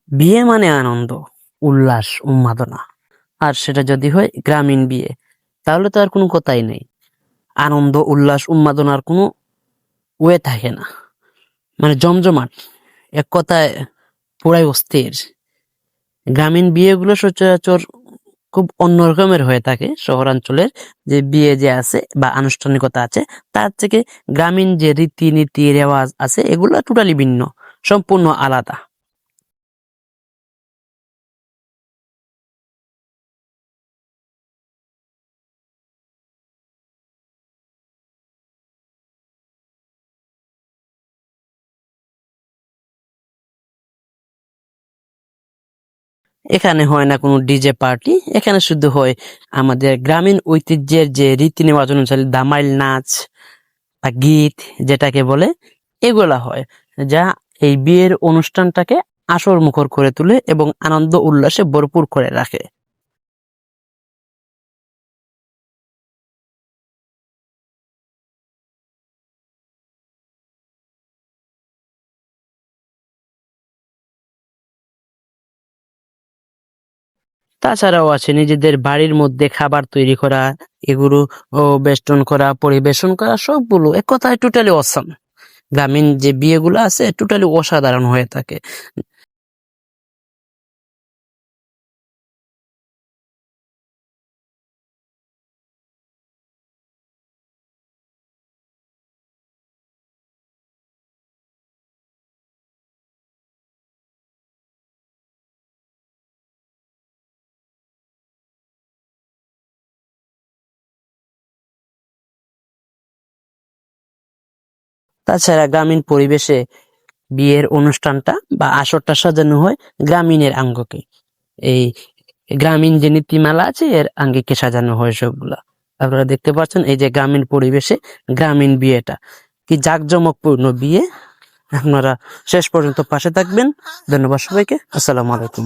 বিয়ে মানে আনন্দ, উল্লাস, উন্মাদনা। আর সেটা যদি হয় গ্রামীণ বিয়ে, তাহলে তো আর কোনো কথাই নেই। আনন্দ, উল্লাস, উন্মাদনার কোনো ওয়ে থাকে না। মানে জমজমাট, এক কথায় পুরাই অস্থির। গ্রামীণ বিয়েগুলো সচরাচর খুব অন্য রকমের হয়ে থাকে। শহরাঞ্চলের যে বিয়ে যে আছে বা আনুষ্ঠানিকতা আছে, তার থেকে গ্রামীণ যে রীতিনীতি রেওয়াজ আছে, এগুলো টোটালি ভিন্ন, সম্পূর্ণ আলাদা। এখানে হয় না কোনো ডিজে পার্টি, এখানে শুধু হয় আমাদের গ্রামীণ ঐতিহ্যের যে রীতি নেওয়াজ অনুসারে দামাইল নাচ বা গীত যেটাকে বলে, এগুলা হয়, যা এই বিয়ের অনুষ্ঠানটাকে আসর মুখর করে তোলে এবং আনন্দ উল্লাসে ভরপুর করে রাখে। তাছাড়াও আছে নিজেদের বাড়ির মধ্যে খাবার তৈরি করা, এগুলো বেষ্টন করা, পরিবেশন করা, সবগুলো এক কথায় টোটালি অসাম। গ্রামীণ যে বিয়েগুলো আছে টোটালি অসাধারণ হয়ে থাকে। তাছাড়া গ্রামীণ পরিবেশে বিয়ের অনুষ্ঠানটা বা আসরটা সাজানো হয় গ্রামীণের আঙ্গিকে। এই গ্রামীণ যে নীতিমালা আছে এর আঙ্গিকে সাজানো হয় সবগুলা। আপনারা দেখতে পাচ্ছেন এই যে গ্রামীণ পরিবেশে গ্রামীণ বিয়েটা কি জাঁকজমকপূর্ণ বিয়ে। আপনারা শেষ পর্যন্ত পাশে থাকবেন। ধন্যবাদ সবাইকে। আসসালামু আলাইকুম।